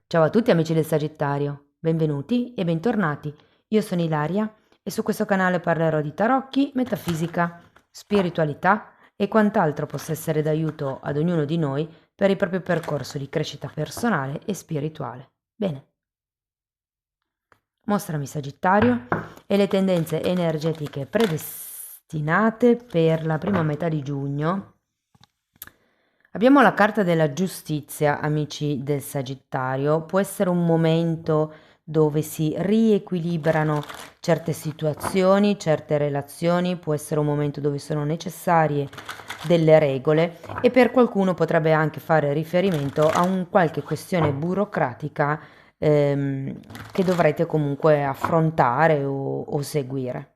Ciao a tutti amici del Sagittario, benvenuti e bentornati. Io sono Ilaria e su questo canale parlerò di tarocchi, metafisica, spiritualità e quant'altro possa essere d'aiuto ad ognuno di noi per il proprio percorso di crescita personale e spirituale. Bene, mostrami Sagittario e le tendenze energetiche predestinate per la prima metà di giugno. Abbiamo la carta della giustizia, amici del Sagittario. Può essere un momento dove si riequilibrano certe situazioni, certe relazioni, può essere un momento dove sono necessarie delle regole e per qualcuno potrebbe anche fare riferimento a un qualche questione burocratica che dovrete comunque affrontare o seguire.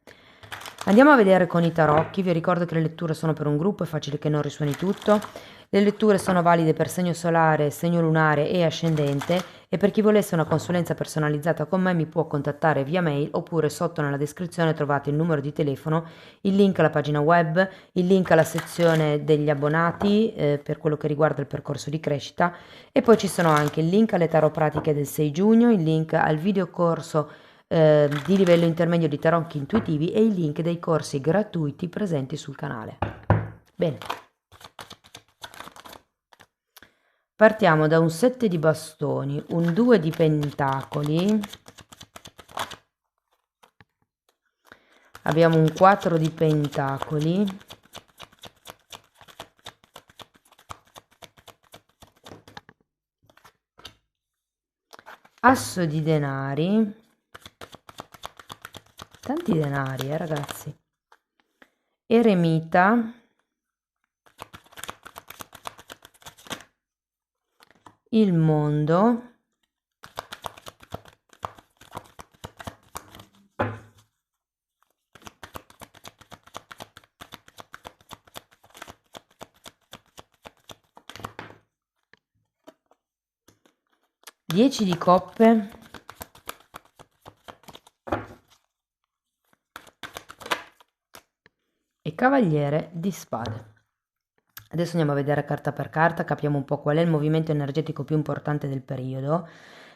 Andiamo a vedere con i tarocchi, vi ricordo che le letture sono per un gruppo, è facile che non risuoni tutto. Le letture sono valide per segno solare, segno lunare e ascendente e per chi volesse una consulenza personalizzata con me mi può contattare via mail oppure sotto nella descrizione trovate il numero di telefono, il link alla pagina web, il link alla sezione degli abbonati per quello che riguarda il percorso di crescita e poi ci sono anche il link alle tarot pratiche del 6 giugno, il link al videocorso di livello intermedio di tarocchi intuitivi e i link dei corsi gratuiti presenti sul canale. Bene. Partiamo da un 7 di bastoni, un 2 di pentacoli, abbiamo un 4 di pentacoli, asso di denari, tanti denari ragazzi, eremita, il mondo, dieci di coppe, e cavaliere di spade. Adesso andiamo a vedere carta per carta, capiamo un po' qual è il movimento energetico più importante del periodo.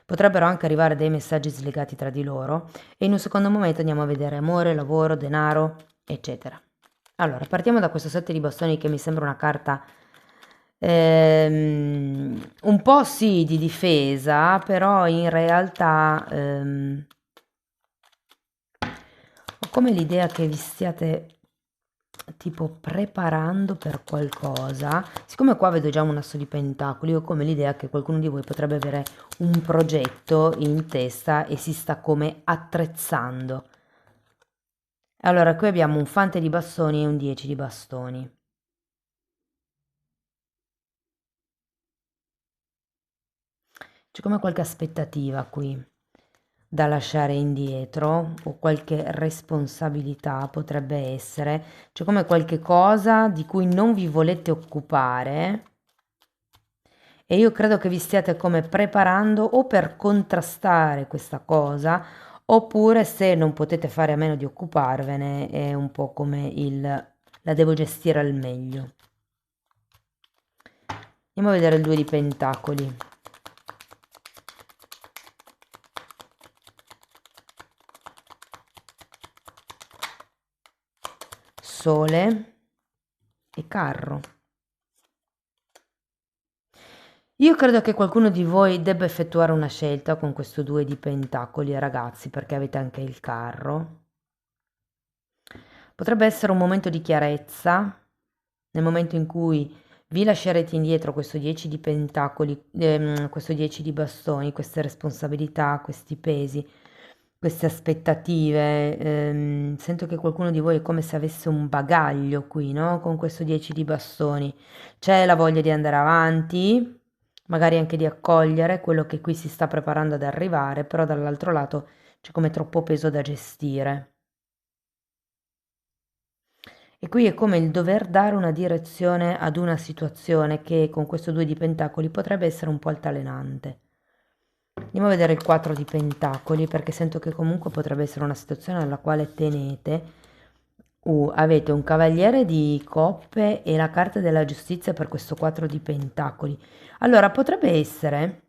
Potrebbero anche arrivare dei messaggi slegati tra di loro e in un secondo momento andiamo a vedere amore, lavoro, denaro, eccetera. Allora, partiamo da questo 7 di bastoni che mi sembra una carta un po' sì di difesa, però in realtà ho come l'idea che vi stiate tipo preparando per qualcosa. Siccome qua vedo già un asso di pentacoli, ho come l'idea che qualcuno di voi potrebbe avere un progetto in testa e si sta come attrezzando. Allora, qui abbiamo un fante di bastoni e un 10 di bastoni. C'è come qualche aspettativa qui da lasciare indietro o qualche responsabilità potrebbe essere, c'è come qualche cosa di cui non vi volete occupare e io credo che vi stiate come preparando o per contrastare questa cosa oppure se non potete fare a meno di occuparvene è un po' come il la devo gestire al meglio. Andiamo a vedere il 2 di pentacoli. Sole e carro. Io credo che qualcuno di voi debba effettuare una scelta con questo 2 di pentacoli, ragazzi, perché avete anche il carro. Potrebbe essere un momento di chiarezza, nel momento in cui vi lascerete indietro questo 10 di pentacoli, questo 10 di bastoni, queste responsabilità, questi pesi, queste aspettative. Sento che qualcuno di voi è come se avesse un bagaglio qui, no? Con questo 10 di bastoni. C'è la voglia di andare avanti, magari anche di accogliere quello che qui si sta preparando ad arrivare, però dall'altro lato c'è come troppo peso da gestire. E qui è come il dover dare una direzione ad una situazione che con questo 2 di pentacoli potrebbe essere un po' altalenante. Andiamo a vedere il 4 di pentacoli perché sento che comunque potrebbe essere una situazione alla quale tenete. Avete un cavaliere di coppe e la carta della giustizia per questo 4 di pentacoli. Allora potrebbe essere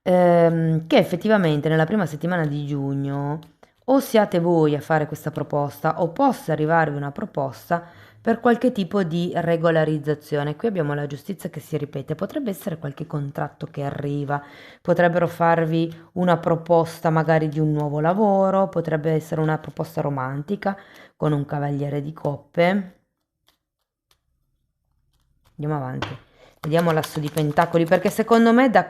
che effettivamente nella prima settimana di giugno o siate voi a fare questa proposta o possa arrivarvi una proposta per qualche tipo di regolarizzazione. Qui abbiamo la giustizia che si ripete, potrebbe essere qualche contratto che arriva, potrebbero farvi una proposta magari di un nuovo lavoro, potrebbe essere una proposta romantica con un cavaliere di coppe. Andiamo avanti. Vediamo l'asso di pentacoli, perché secondo me da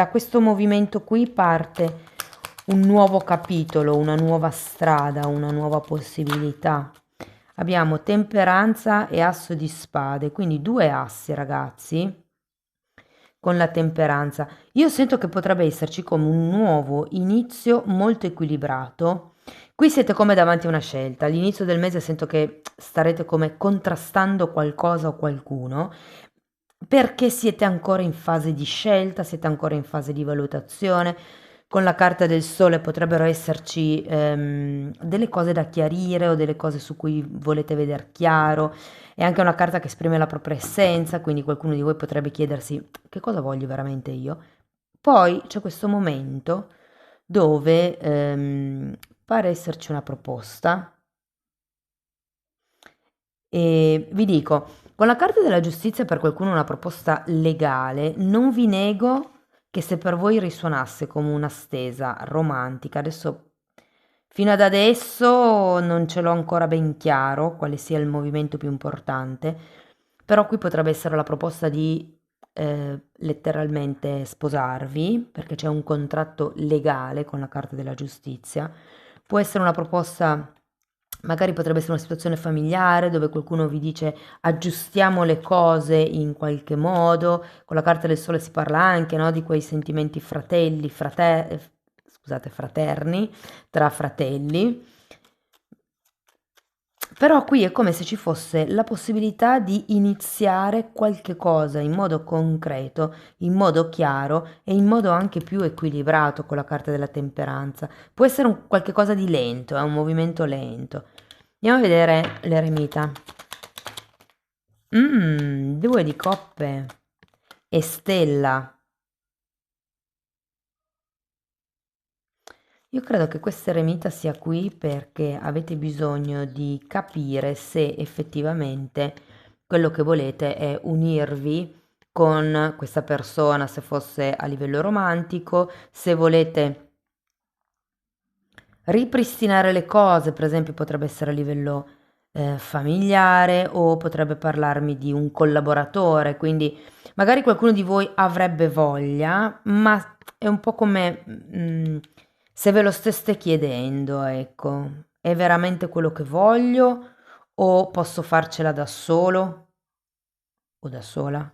questo movimento qui parte un nuovo capitolo, una nuova strada, una nuova possibilità. Abbiamo temperanza e asso di spade, quindi due assi, ragazzi, con la temperanza. Io sento che potrebbe esserci come un nuovo inizio molto equilibrato. Qui siete come davanti a una scelta. All'inizio del mese sento che starete come contrastando qualcosa o qualcuno perché siete ancora in fase di scelta, siete ancora in fase di valutazione. Con la carta del sole potrebbero esserci delle cose da chiarire o delle cose su cui volete vedere chiaro. È anche una carta che esprime la propria essenza, quindi qualcuno di voi potrebbe chiedersi che cosa voglio veramente io. Poi c'è questo momento dove pare esserci una proposta e vi dico, con la carta della giustizia per qualcuno è una proposta legale, non vi nego che se per voi risuonasse come una stesa romantica, adesso fino ad adesso non ce l'ho ancora ben chiaro quale sia il movimento più importante, però qui potrebbe essere la proposta di letteralmente sposarvi, perché c'è un contratto legale con la carta della giustizia. Può essere una proposta, magari potrebbe essere una situazione familiare dove qualcuno vi dice aggiustiamo le cose in qualche modo. Con la carta del sole si parla anche, no, di quei sentimenti scusate, fraterni, tra fratelli. Però qui è come se ci fosse la possibilità di iniziare qualche cosa in modo concreto, in modo chiaro e in modo anche più equilibrato con la carta della temperanza. Può essere qualche cosa di lento, è un movimento lento. Andiamo a vedere l'eremita. Due di coppe e stella. Io credo che questa eremita sia qui perché avete bisogno di capire se effettivamente quello che volete è unirvi con questa persona, se fosse a livello romantico, se volete ripristinare le cose, per esempio potrebbe essere a livello familiare o potrebbe parlarmi di un collaboratore, quindi magari qualcuno di voi avrebbe voglia, ma è un po' come se ve lo steste chiedendo, ecco, è veramente quello che voglio o posso farcela da solo o da sola?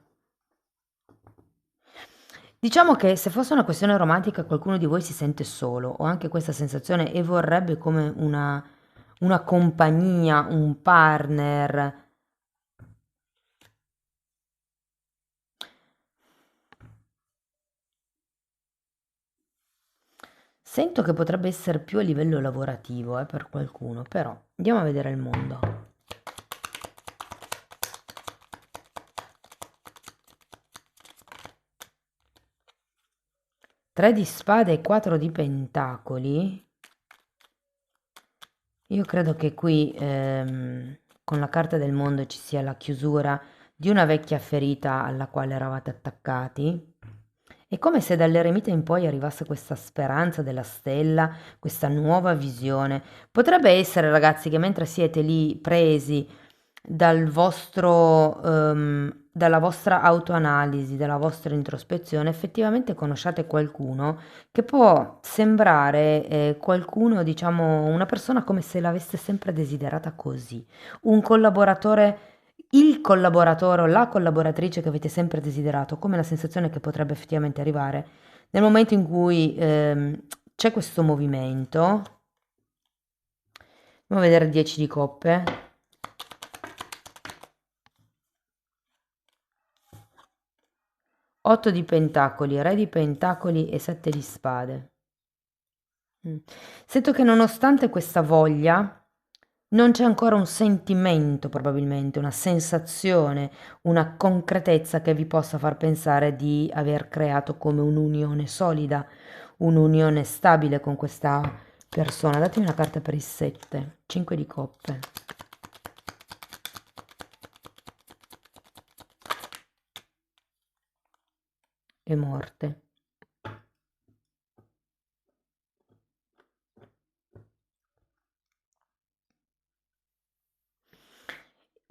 Diciamo che se fosse una questione romantica qualcuno di voi si sente solo, ho anche questa sensazione e vorrebbe come una compagnia, un partner. Sento che potrebbe essere più a livello lavorativo, per qualcuno, però andiamo a vedere il mondo. Tre di spade e quattro di pentacoli. Io credo che qui con la carta del mondo ci sia la chiusura di una vecchia ferita alla quale eravate attaccati. È come se dall'eremita in poi arrivasse questa speranza della stella, questa nuova visione. Potrebbe essere, ragazzi, che mentre siete lì presi dalla vostra autoanalisi, dalla vostra introspezione, effettivamente conosciate qualcuno che può sembrare qualcuno, diciamo, una persona come se l'aveste sempre desiderata così, un collaboratore, il collaboratore o la collaboratrice che avete sempre desiderato, come la sensazione che potrebbe effettivamente arrivare nel momento in cui c'è questo movimento. Andiamo a vedere 10 di coppe. 8 di pentacoli, re di pentacoli e 7 di spade. Sento che nonostante questa voglia, Non c'è ancora un sentimento, probabilmente, una sensazione, una concretezza che vi possa far pensare di aver creato come un'unione solida, un'unione stabile con questa persona. Datemi una carta per il 7, 5 di coppe. E morte.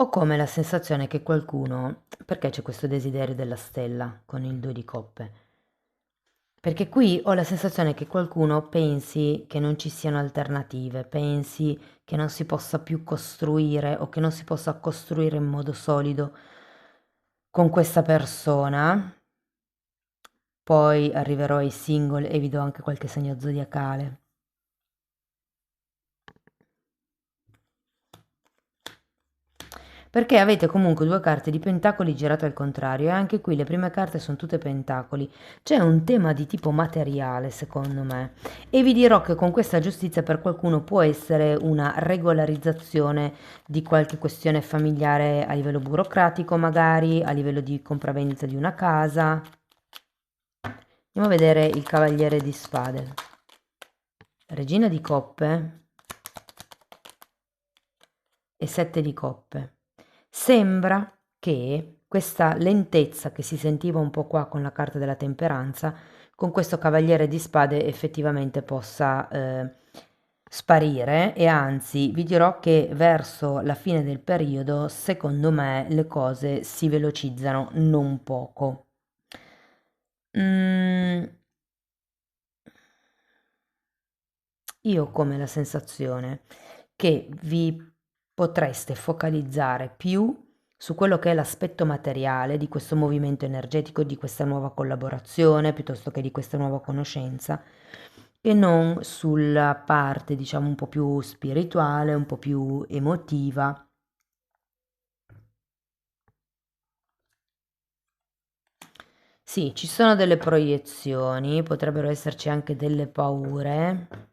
Ho come la sensazione che qualcuno, perché c'è questo desiderio della stella con il 2 di coppe? Perché qui ho la sensazione che qualcuno pensi che non ci siano alternative, pensi che non si possa più costruire o che non si possa costruire in modo solido con questa persona. Poi arriverò ai single e vi do anche qualche segno zodiacale. Perché avete comunque due carte di pentacoli girate al contrario e anche qui le prime carte sono tutte pentacoli. C'è un tema di tipo materiale secondo me e vi dirò che con questa giustizia per qualcuno può essere una regolarizzazione di qualche questione familiare a livello burocratico magari, a livello di compravendita di una casa. Andiamo a vedere il cavaliere di spade. Regina di coppe e 7 di coppe. Sembra che questa lentezza che si sentiva un po' qua con la carta della temperanza, con questo cavaliere di spade effettivamente possa sparire e anzi vi dirò che verso la fine del periodo secondo me le cose si velocizzano non poco. Mm, io ho come la sensazione che vi potreste focalizzare più su quello che è l'aspetto materiale di questo movimento energetico, di questa nuova collaborazione, piuttosto che di questa nuova conoscenza, e non sulla parte, diciamo, un po' più spirituale, un po' più emotiva. Sì, ci sono delle proiezioni, potrebbero esserci anche delle paure.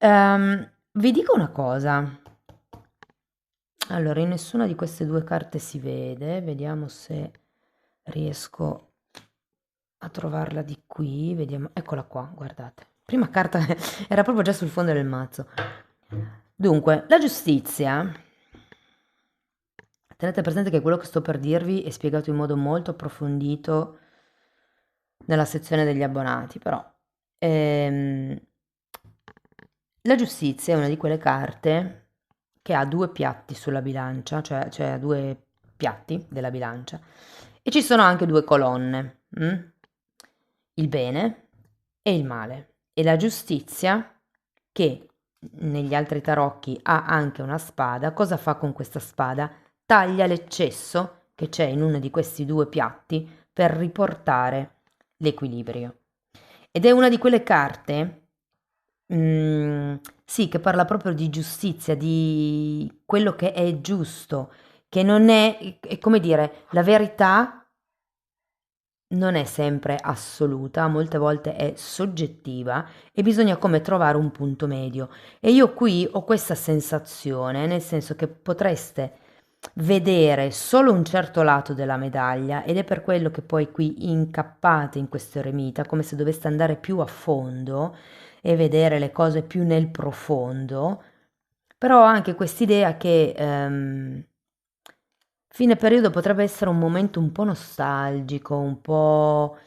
Vi dico una cosa. Allora, in nessuna di queste due carte si vede, vediamo se riesco a trovarla di qui, vediamo, eccola qua, guardate. Prima carta era proprio già sul fondo del mazzo. Dunque, la giustizia, tenete presente che quello che sto per dirvi è spiegato in modo molto approfondito nella sezione degli abbonati, però ehm, la giustizia è una di quelle carte che ha due piatti sulla bilancia, cioè ha due piatti della bilancia, e ci sono anche due colonne, il bene e il male. E la giustizia, che negli altri tarocchi ha anche una spada, cosa fa con questa spada? Taglia l'eccesso che c'è in uno di questi due piatti per riportare l'equilibrio. Ed è una di quelle carte, sì, che parla proprio di giustizia, di quello che è giusto, che non è come dire, la verità non è sempre assoluta, molte volte è soggettiva e bisogna come trovare un punto medio. E io qui ho questa sensazione, nel senso che potreste vedere solo un certo lato della medaglia ed è per quello che poi qui incappate in questo eremita, come se doveste andare più a fondo e vedere le cose più nel profondo, però ho anche quest'idea che fine periodo potrebbe essere un momento un po' nostalgico, un po'...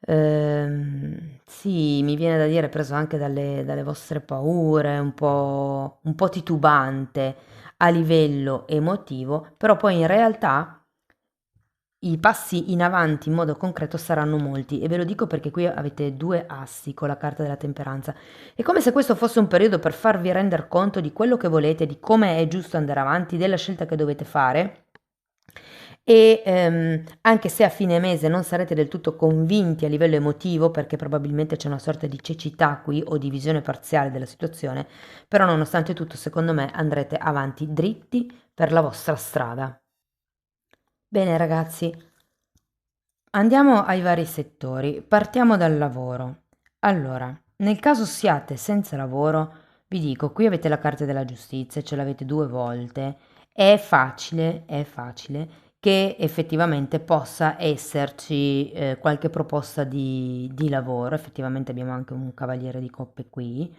sì, mi viene da dire preso anche dalle vostre paure, un po' titubante a livello emotivo, però poi in realtà i passi in avanti in modo concreto saranno molti e ve lo dico perché qui avete due assi con la carta della temperanza. È come se questo fosse un periodo per farvi rendere conto di quello che volete, di come è giusto andare avanti, della scelta che dovete fare. E anche se a fine mese non sarete del tutto convinti a livello emotivo, perché probabilmente c'è una sorta di cecità qui o di visione parziale della situazione, però nonostante tutto, secondo me, andrete avanti dritti per la vostra strada. Bene ragazzi, andiamo ai vari settori. Partiamo dal lavoro. Allora, nel caso siate senza lavoro, vi dico, qui avete la carta della giustizia, ce l'avete 2 volte, è facile che effettivamente possa esserci qualche proposta di lavoro, effettivamente abbiamo anche un cavaliere di coppe qui.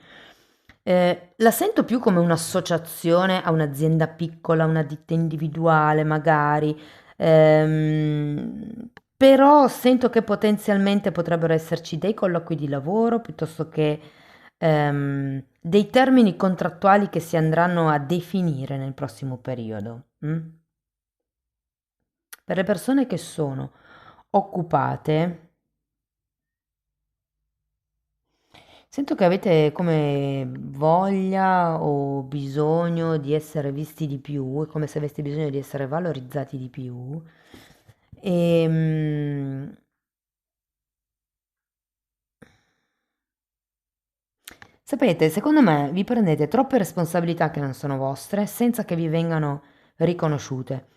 La sento più come un'associazione a un'azienda piccola, una ditta individuale magari, però sento che potenzialmente potrebbero esserci dei colloqui di lavoro piuttosto che dei termini contrattuali che si andranno a definire nel prossimo periodo. Per le persone che sono occupate, sento che avete come voglia o bisogno di essere visti di più, è come se aveste bisogno di essere valorizzati di più. E, sapete, secondo me vi prendete troppe responsabilità che non sono vostre senza che vi vengano riconosciute.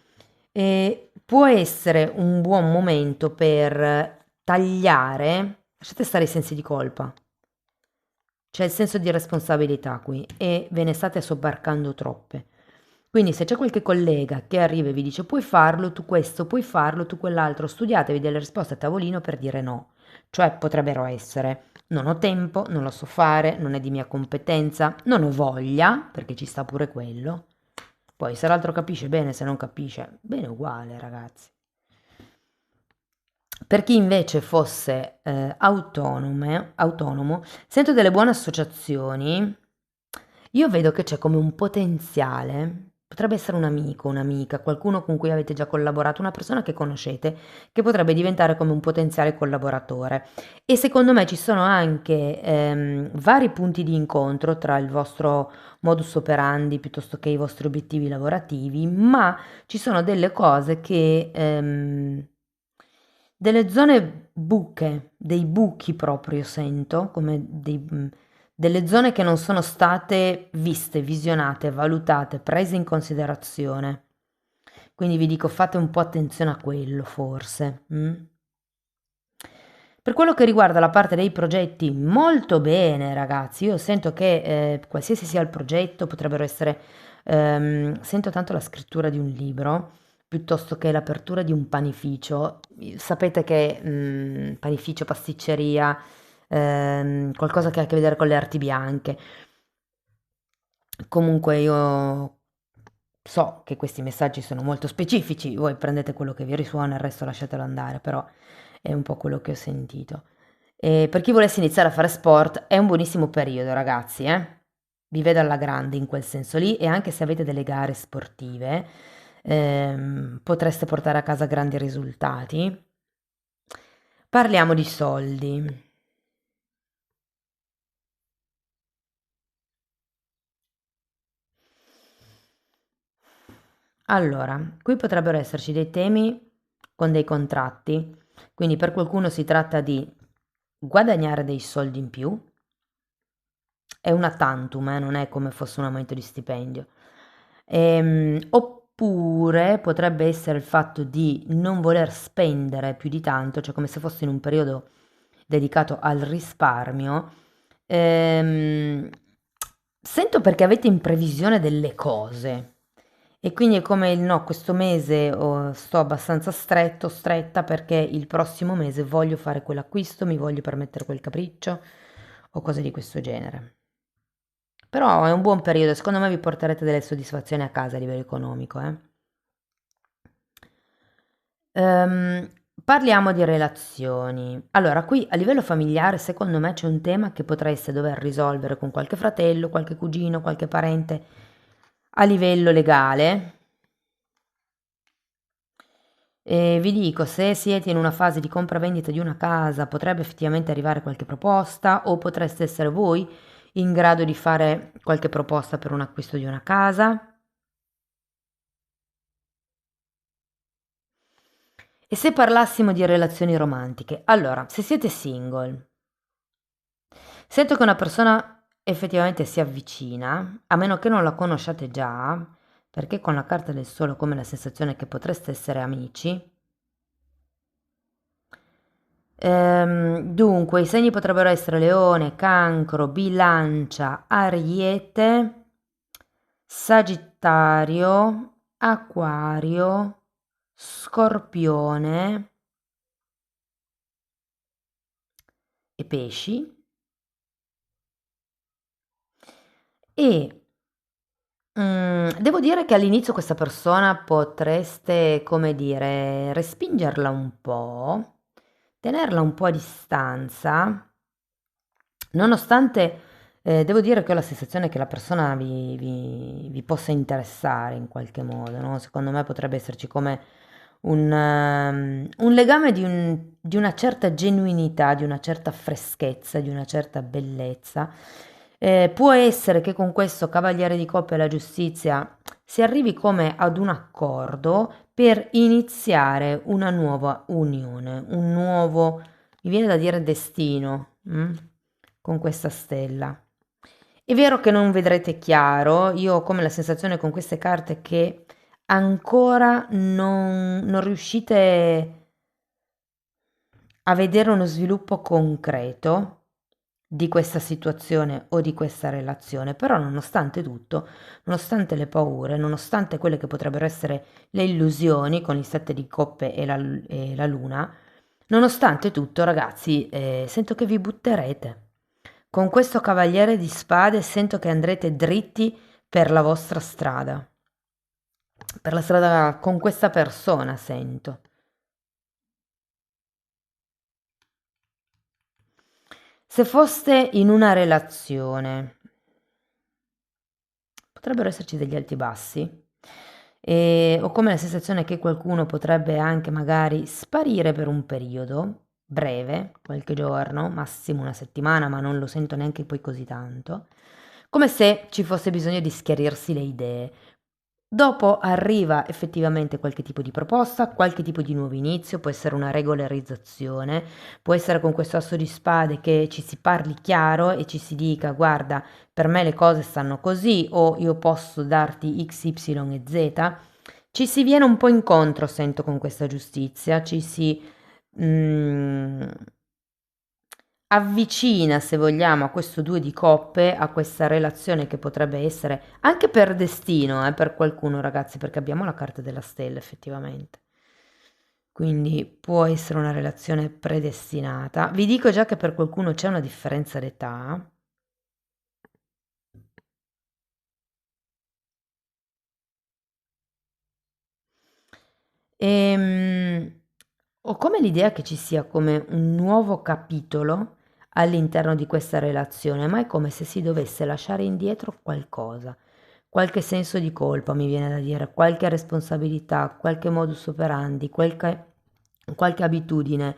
E può essere un buon momento per tagliare, lasciate stare i sensi di colpa. C'è il senso di responsabilità qui e ve ne state sobbarcando troppe. Quindi se c'è qualche collega che arriva e vi dice puoi farlo, tu questo, puoi farlo, tu quell'altro, studiatevi delle risposte a tavolino per dire no. Cioè potrebbero essere non ho tempo, non lo so fare, non è di mia competenza, non ho voglia, perché ci sta pure quello. Poi se l'altro capisce bene, se non capisce, bene uguale ragazzi. Per chi invece fosse autonomo, sento delle buone associazioni. Io vedo che c'è come un potenziale, potrebbe essere un amico, un'amica, qualcuno con cui avete già collaborato, una persona che conoscete, che potrebbe diventare come un potenziale collaboratore. E secondo me ci sono anche vari punti di incontro tra il vostro modus operandi piuttosto che i vostri obiettivi lavorativi, ma ci sono delle cose che delle zone buche, dei buchi proprio sento, come delle zone che non sono state viste, visionate, valutate, prese in considerazione. Quindi vi dico fate un po' attenzione a quello forse. Per quello che riguarda la parte dei progetti, molto bene ragazzi, io sento che qualsiasi sia il progetto potrebbero essere, sento tanto la scrittura di un libro piuttosto che l'apertura di un panificio. Sapete che panificio, pasticceria, qualcosa che ha a che vedere con le arti bianche. Comunque io so che questi messaggi sono molto specifici, voi prendete quello che vi risuona, il resto lasciatelo andare, però è un po' quello che ho sentito. E per chi volesse iniziare a fare sport è un buonissimo periodo, ragazzi, eh? Vi vedo alla grande in quel senso lì e anche se avete delle gare sportive, potreste portare a casa grandi risultati. Parliamo di soldi. Allora, qui potrebbero esserci dei temi con dei contratti, quindi per qualcuno si tratta di guadagnare dei soldi in più, è una tantum, non è come fosse un aumento di stipendio. Oppure potrebbe essere il fatto di non voler spendere più di tanto, cioè come se fosse in un periodo dedicato al risparmio. Ehm, Sento perché avete in previsione delle cose. E quindi è come il no, questo mese sto abbastanza stretto, stretta perché il prossimo mese voglio fare quell'acquisto, mi voglio permettere quel capriccio o cose di questo genere. Però è un buon periodo, secondo me vi porterete delle soddisfazioni a casa a livello economico, eh. Ehm, Parliamo di relazioni. Allora, qui a livello familiare, secondo me c'è un tema che potreste dover risolvere con qualche fratello, qualche cugino, qualche parente a livello legale. E vi dico, se siete in una fase di compravendita di una casa, potrebbe effettivamente arrivare qualche proposta o potreste essere voi in grado di fare qualche proposta per un acquisto di una casa. E se parlassimo di relazioni romantiche? Allora, se siete single, sento che una persona effettivamente si avvicina, a meno che non la conosciate già, perché con la carta del sole ho come la sensazione che potreste essere amici. Dunque, i segni potrebbero essere Leone, Cancro, Bilancia, Ariete, Sagittario, Acquario, Scorpione e Pesci. E devo dire che all'inizio questa persona potreste, come dire, respingerla un po', tenerla un po' a distanza, nonostante devo dire che ho la sensazione che la persona vi possa interessare in qualche modo, no? Secondo me potrebbe esserci come un legame di una certa genuinità, di una certa freschezza, di una certa bellezza. Può essere che con questo Cavaliere di Coppe e la Giustizia si arrivi come ad un accordo per iniziare una nuova unione, un nuovo, mi viene da dire destino, con questa stella. È vero che non vedrete chiaro, io ho come la sensazione con queste carte che ancora non riuscite a vedere uno sviluppo concreto di questa situazione o di questa relazione, però nonostante tutto, nonostante le paure, nonostante quelle che potrebbero essere le illusioni con il sette di coppe e la luna, nonostante tutto, ragazzi, sento che vi butterete. Con questo cavaliere di spade sento che andrete dritti per la vostra strada, per la strada con questa persona, sento. Se foste in una relazione, potrebbero esserci degli alti e bassi. E ho come la sensazione che qualcuno potrebbe anche magari sparire per un periodo breve, qualche giorno, massimo una settimana, ma non lo sento neanche poi così tanto, come se ci fosse bisogno di schiarirsi le idee. Dopo arriva effettivamente qualche tipo di proposta, qualche tipo di nuovo inizio, può essere una regolarizzazione, può essere con questo asso di spade che ci si parli chiaro e ci si dica guarda, per me le cose stanno così o io posso darti X, Y e Z. Ci si viene un po' incontro, sento, con questa giustizia, ci si mm, avvicina, se vogliamo, a questo due di coppe, a questa relazione che potrebbe essere anche per destino, per qualcuno, ragazzi, perché abbiamo la carta della stella, effettivamente. Quindi può essere una relazione predestinata. Vi dico già che per qualcuno c'è una differenza d'età. Ho come l'idea che ci sia come un nuovo capitolo all'interno di questa relazione, ma è come se si dovesse lasciare indietro qualcosa, qualche senso di colpa, mi viene da dire, qualche responsabilità, qualche modus operandi, qualche abitudine,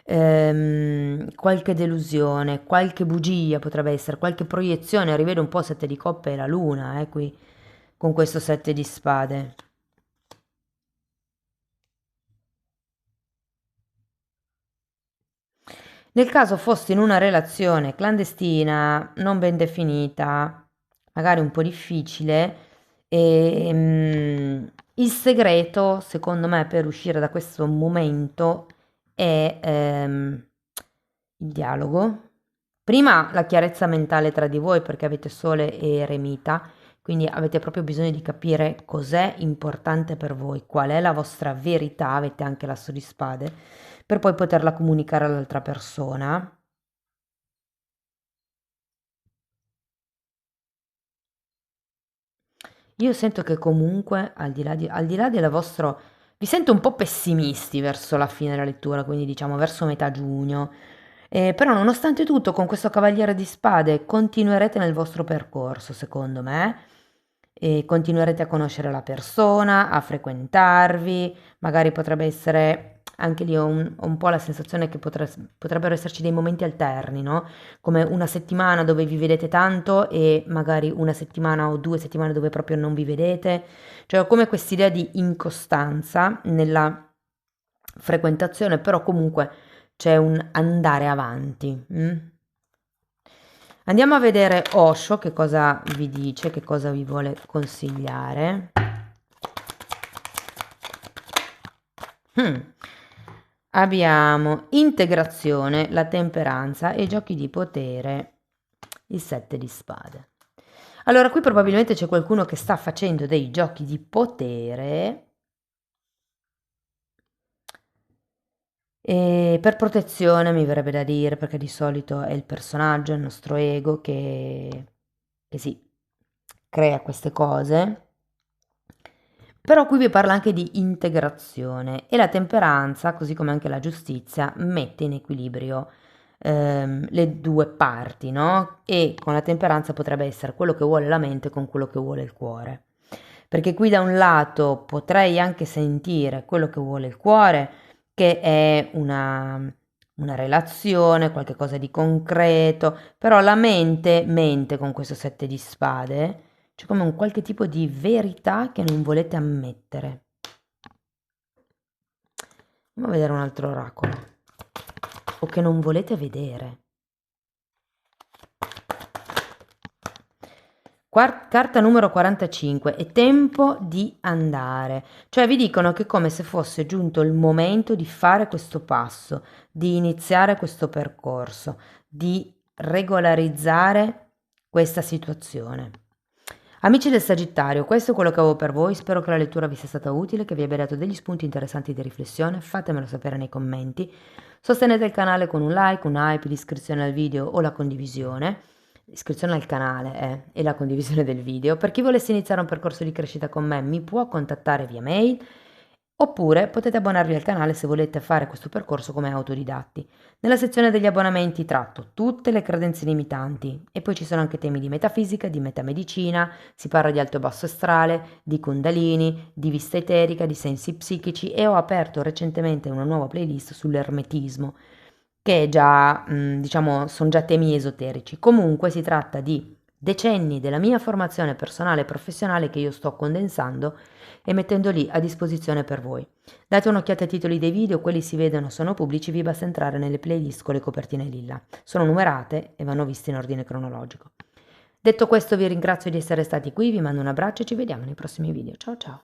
qualche delusione, qualche bugia potrebbe essere, qualche proiezione. Rivedo un po' sette di coppe e la luna, qui, con questo sette di spade. Nel caso foste in una relazione clandestina, non ben definita, magari un po' difficile, il segreto, secondo me, per uscire da questo momento è il dialogo. Prima la chiarezza mentale tra di voi perché avete Sole e Eremita, quindi avete proprio bisogno di capire cos'è importante per voi, qual è la vostra verità, avete anche l'asso di spade, per poi poterla comunicare all'altra persona. Io sento che comunque, al di là della vostra, vi sento un po' pessimisti verso la fine della lettura, quindi diciamo verso metà giugno. Però nonostante tutto, con questo Cavaliere di Spade continuerete nel vostro percorso, secondo me, e continuerete a conoscere la persona, a frequentarvi, magari potrebbe essere, anche lì ho un po' la sensazione che potrebbero esserci dei momenti alterni, no? Come una settimana dove vi vedete tanto e magari una settimana o 2 settimane dove proprio non vi vedete, cioè ho come quest'idea di incostanza nella frequentazione, però comunque c'è un andare avanti. Andiamo a vedere Osho che cosa vi dice, che cosa vi vuole consigliare. abbiamo integrazione, la temperanza e giochi di potere, il 7 di spade. Allora, qui probabilmente c'è qualcuno che sta facendo dei giochi di potere e per protezione, mi verrebbe da dire, perché di solito è il personaggio, il nostro ego che sì, crea queste cose. Però qui vi parla anche di integrazione e la temperanza, così come anche la giustizia, mette in equilibrio le due parti, no? E con la temperanza potrebbe essere quello che vuole la mente con quello che vuole il cuore. Perché qui da un lato potrei anche sentire quello che vuole il cuore, che è una relazione, qualcosa di concreto, però la mente con questo 7 di spade, c'è come un qualche tipo di verità che non volete ammettere. Andiamo a vedere un altro oracolo. O che non volete vedere. Carta numero 45, è tempo di andare. Cioè vi dicono che è come se fosse giunto il momento di fare questo passo, di iniziare questo percorso, di regolarizzare questa situazione. Amici del Sagittario, questo è quello che avevo per voi, spero che la lettura vi sia stata utile, che vi abbia dato degli spunti interessanti di riflessione, fatemelo sapere nei commenti, sostenete il canale con un like, un hype, l'iscrizione al video o la condivisione, l'iscrizione al canale e la condivisione del video. Per chi volesse iniziare un percorso di crescita con me mi può contattare via mail, oppure potete abbonarvi al canale se volete fare questo percorso come autodidatti. Nella sezione degli abbonamenti tratto tutte le credenze limitanti e poi ci sono anche temi di metafisica, di metamedicina, si parla di alto e basso astrale, di kundalini, di vista eterica, di sensi psichici e ho aperto recentemente una nuova playlist sull'ermetismo che è già, diciamo, sono già temi esoterici. Comunque si tratta di decenni della mia formazione personale e professionale che io sto condensando e mettendo lì a disposizione per voi. Date un'occhiata ai titoli dei video, quelli si vedono, sono pubblici, vi basta entrare nelle playlist con le copertine lilla. Sono numerate e vanno viste in ordine cronologico. Detto questo vi ringrazio di essere stati qui, vi mando un abbraccio e ci vediamo nei prossimi video. Ciao ciao!